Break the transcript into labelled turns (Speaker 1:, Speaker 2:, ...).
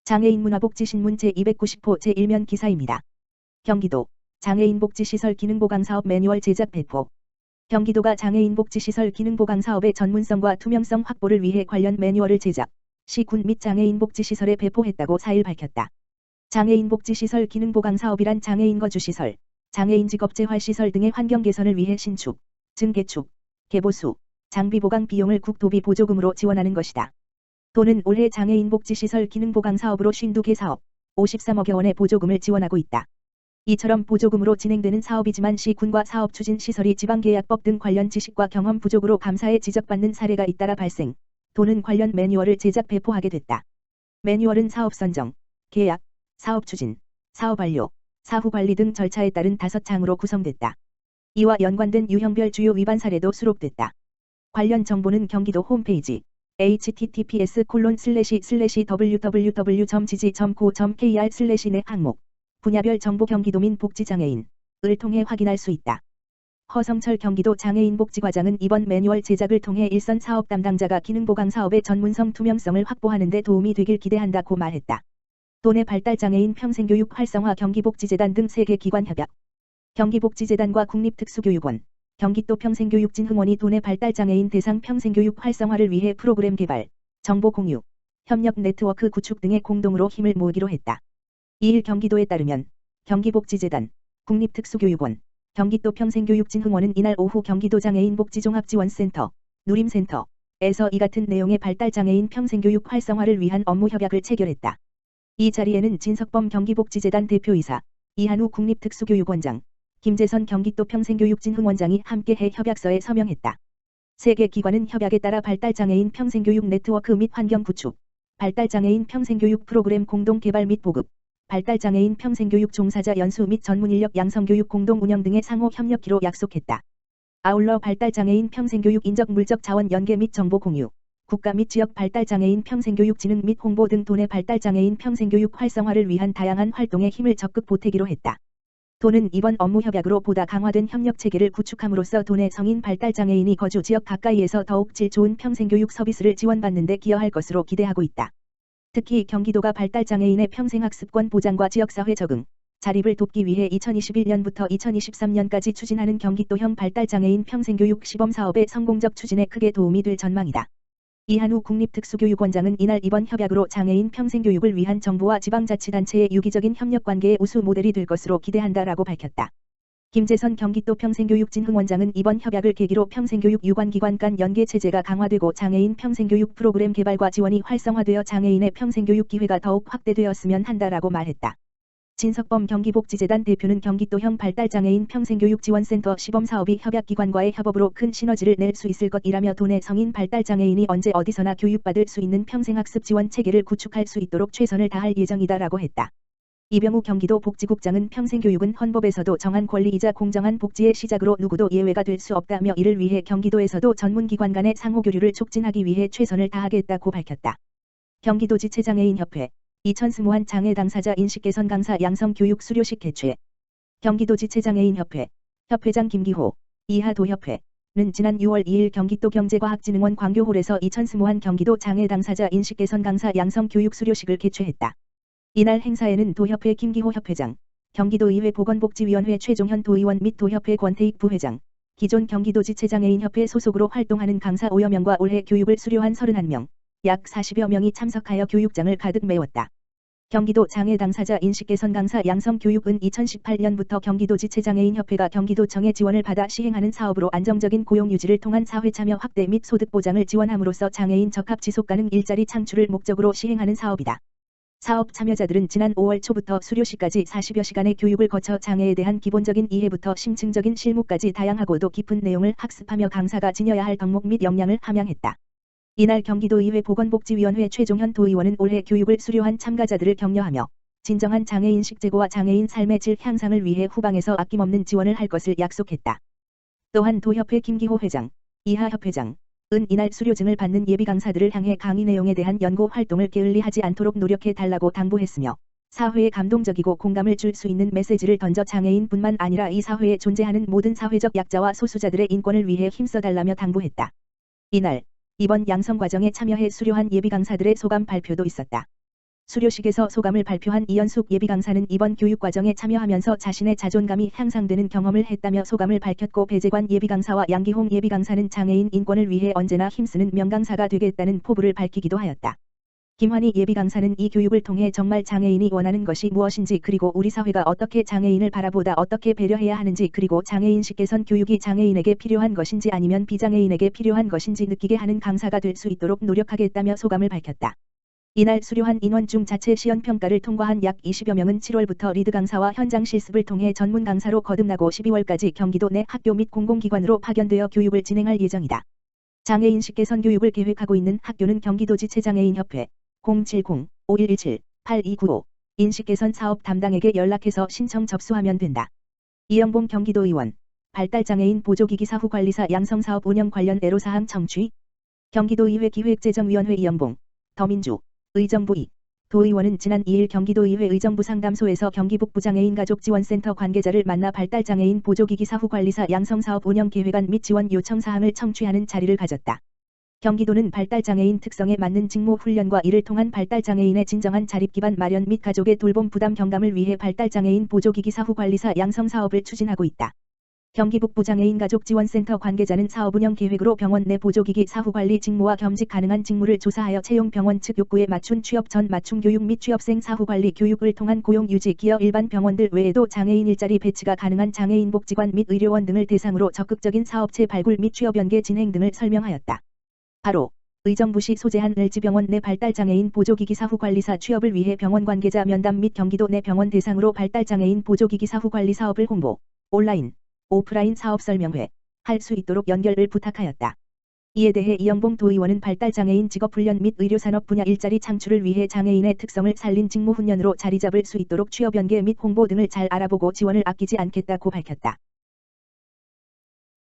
Speaker 1: 장애인 문화복지신문 제290호 제1면 기사입니다. 경기도 장애인 복지시설 기능보강사업 매뉴얼 제작 배포. 경기도가 장애인 복지시설 기능보강사업의 전문성과 투명성 확보를 위해 관련 매뉴얼을 제작, 시군 및 장애인 복지시설에 배포했다고 4일 밝혔다. 장애인 복지시설 기능보강사업이란 장애인 거주시설, 장애인 직업재활시설 등의 환경 개선을 위해 신축, 증개축, 개보수, 장비 보강 비용을 국토비 보조금으로 지원하는 것이다. 도는 올해 장애인 복지시설 기능보강 사업으로 52개 사업, 53억여 원의 보조금을 지원하고 있다. 이처럼 보조금으로 진행되는 사업이지만 시군과 사업추진시설이 지방계약법 등 관련 지식과 경험 부족으로 감사에 지적받는 사례가 잇따라 발생, 도는 관련 매뉴얼을 제작 배포하게 됐다. 매뉴얼은 사업 선정, 계약, 사업 추진, 사업 완료, 사후 관리 등 절차에 따른 5장으로 구성됐다. 이와 연관된 유형별 주요 위반 사례도 수록됐다. 관련 정보는 경기도 홈페이지 https://www.gg.go.kr/내 항목 분야별 정보 경기도민 복지장애인을 통해 확인할 수 있다. 허성철 경기도 장애인복지과장은 이번 매뉴얼 제작을 통해 일선 사업 담당자가 기능보강 사업의 전문성 투명성을 확보하는 데 도움이 되길 기대한다고 말했다. 도내 발달장애인 평생교육 활성화 경기복지재단 등 3개 기관 협약, 경기복지재단과 국립특수교육원, 경기도 평생교육진흥원이 도내 발달장애인 대상 평생교육 활성화를 위해 프로그램 개발, 정보 공유, 협력 네트워크 구축 등에 공동으로 힘을 모으기로 했다. 이일 경기도에 따르면 경기복지재단, 국립특수교육원, 경기도 평생교육진흥원은 이날 오후 경기도 장애인복지종합지원센터, 누림센터에서 이 같은 내용의 발달장애인 평생교육 활성화를 위한 업무 협약을 체결했다. 이 자리에는 진석범 경기복지재단 대표이사, 이한우 국립특수교육원장, 김재선 경기도 평생교육진흥원장이 함께해 협약서에 서명했다. 3개 기관은 협약에 따라 발달장애인 평생교육 네트워크 및 환경 구축, 발달장애인 평생교육 프로그램 공동 개발 및 보급, 발달장애인 평생교육 종사자 연수 및 전문인력 양성교육 공동 운영 등의 상호 협력기로 약속했다. 아울러 발달장애인 평생교육 인적 물적 자원 연계 및 정보 공유, 국가 및 지역 발달장애인 평생교육 진흥 및 홍보 등 도내 발달장애인 평생교육 활성화를 위한 다양한 활동에 힘을 적극 보태기로 했다. 도는 이번 업무 협약으로 보다 강화된 협력 체계를 구축함으로써 도내 성인 발달장애인이 거주 지역 가까이에서 더욱 질 좋은 평생교육 서비스를 지원받는 데 기여할 것으로 기대하고 있다. 특히 경기도가 발달장애인의 평생학습권 보장과 지역사회 적응, 자립을 돕기 위해 2021년부터 2023년까지 추진하는 경기도형 발달장애인 평생교육 시범사업의 성공적 추진에 크게 도움이 될 전망이다. 이한우 국립특수교육원장은 이날 이번 협약으로 장애인 평생교육을 위한 정부와 지방자치단체의 유기적인 협력관계의 우수 모델이 될 것으로 기대한다라고 밝혔다. 김재선 경기도 평생교육진흥원장은 이번 협약을 계기로 평생교육 유관기관 간 연계체제가 강화되고 장애인 평생교육 프로그램 개발과 지원이 활성화되어 장애인의 평생교육 기회가 더욱 확대되었으면 한다라고 말했다. 진석범 경기복지재단 대표는 경기도형 발달장애인 평생교육지원센터 시범사업이 협약기관과의 협업으로 큰 시너지를 낼 수 있을 것이라며 도내 성인 발달장애인이 언제 어디서나 교육받을 수 있는 평생학습 지원 체계를 구축할 수 있도록 최선을 다할 예정이다라고 했다. 이병우 경기도 복지국장은 평생교육은 헌법에서도 정한 권리이자 공정한 복지의 시작으로 누구도 예외가 될 수 없다며 이를 위해 경기도에서도 전문기관 간의 상호교류를 촉진하기 위해 최선을 다하겠다고 밝혔다. 경기도지체장애인협회 이천스무한 장애 당사자 인식개선 강사 양성교육 수료식 개최. 경기도지체장애인협회 협회장 김기호 이하도협회는 지난 6월 2일 경기도 경제과학진흥원 광교홀에서 이천스무한 경기도 장애 당사자 인식개선 강사 양성교육 수료식을 개최했다. 이날 행사에는 도협회 김기호 협회장, 경기도의회 보건복지위원회 최종현 도의원 및 도협회 권태익 부회장, 기존 경기도지체장애인협회 소속으로 활동하는 강사 5여 명과 올해 교육을 수료한 31명, 약 40여 명이 참석하여 교육장을 가득 메웠다. 경기도 장애 당사자 인식개선 강사 양성교육은 2018년부터 경기도지체장애인협회가 경기도청의 지원을 받아 시행하는 사업으로 안정적인 고용 유지를 통한 사회참여 확대 및 소득 보장을 지원함으로써 장애인 적합 지속가능 일자리 창출을 목적으로 시행하는 사업이다. 사업 참여자들은 지난 5월 초부터 수료식까지 40여 시간의 교육을 거쳐 장애에 대한 기본적인 이해부터 심층적인 실무까지 다양하고도 깊은 내용을 학습하며 강사가 지녀야 할 덕목 및 역량을 함양했다. 이날 경기도의회 보건복지위원회 최종현 도의원은 올해 교육을 수료한 참가자들을 격려하며 진정한 장애인식 제고와 장애인 삶의 질 향상을 위해 후방에서 아낌없는 지원을 할 것을 약속했다. 또한 도협회 김기호 회장, 이하 협회장 은 이날 수료증을 받는 예비 강사들을 향해 강의 내용에 대한 연구 활동을 게을리하지 않도록 노력해 달라고 당부했으며 사회에 감동적이고 공감을 줄 수 있는 메시지를 던져 장애인뿐만 아니라 이 사회에 존재하는 모든 사회적 약자와 소수자들의 인권을 위해 힘써달라며 당부했다. 이날 이번 양성 과정에 참여해 수료한 예비 강사들의 소감 발표도 있었다. 수료식에서 소감을 발표한 이연숙 예비강사는 이번 교육과정에 참여하면서 자신의 자존감이 향상되는 경험을 했다며 소감을 밝혔고, 배재관 예비강사와 양기홍 예비강사는 장애인 인권을 위해 언제나 힘쓰는 명강사가 되겠다는 포부를 밝히기도 하였다. 김환희 예비강사는 이 교육을 통해 정말 장애인이 원하는 것이 무엇인지, 그리고 우리 사회가 어떻게 장애인을 바라보다 어떻게 배려해야 하는지, 그리고 장애인식 개선 교육이 장애인에게 필요한 것인지 아니면 비장애인에게 필요한 것인지 느끼게 하는 강사가 될 수 있도록 노력하겠다며 소감을 밝혔다. 이날 수료한 인원 중 자체 시연 평가를 통과한 약 20여 명은 7월부터 리드 강사와 현장 실습을 통해 전문 강사로 거듭나고 12월까지 경기도 내 학교 및 공공기관으로 파견되어 교육을 진행할 예정이다. 장애인식 개선 교육을 계획하고 있는 학교는 경기도지체장애인협회 070-5117-8295 인식개선 사업 담당에게 연락해서 신청 접수하면 된다. 이영봉 경기도의원 발달장애인 보조기기 사후관리사 양성사업 운영 관련 애로사항 청취. 경기도의회 기획재정위원회 이영봉 더민주 의정부 도의원은 지난 2일 경기도의회 의정부상담소에서 경기북부장애인가족지원센터 관계자를 만나 발달장애인 보조기기 사후관리사 양성사업 운영 계획안 및 지원 요청사항을 청취하는 자리를 가졌다. 경기도는 발달장애인 특성에 맞는 직무 훈련과 이를 통한 발달장애인의 진정한 자립기반 마련 및 가족의 돌봄 부담 경감을 위해 발달장애인 보조기기 사후관리사 양성사업을 추진하고 있다. 경기북부장애인가족지원센터 관계자는 사업 운영 계획으로 병원 내 보조기기 사후관리 직무와 겸직 가능한 직무를 조사하여 채용, 병원 측 욕구에 맞춘 취업 전 맞춤 교육 및 취업생 사후관리 교육을 통한 고용 유지, 기여 일반 병원들 외에도 장애인 일자리 배치가 가능한 장애인 복지관 및 의료원 등을 대상으로 적극적인 사업체 발굴 및 취업 연계 진행 등을 설명하였다. 바로 의정부시 소재한 을지병원 내 발달장애인 보조기기 사후관리사 취업을 위해 병원 관계자 면담 및 경기도 내 병원 대상으로 발달장애인 보조기기 사후관리 사업을 홍보, 온라인, 오프라인 사업 설명회 할 수 있도록 연결을 부탁하였다. 이에 대해 이영봉 도의원은 발달장애인 직업훈련 및 의료산업 분야 일자리 창출을 위해 장애인의 특성을 살린 직무훈련으로 자리 잡을 수 있도록 취업 연계 및 홍보 등을 잘 알아보고 지원을 아끼지 않겠다고 밝혔다.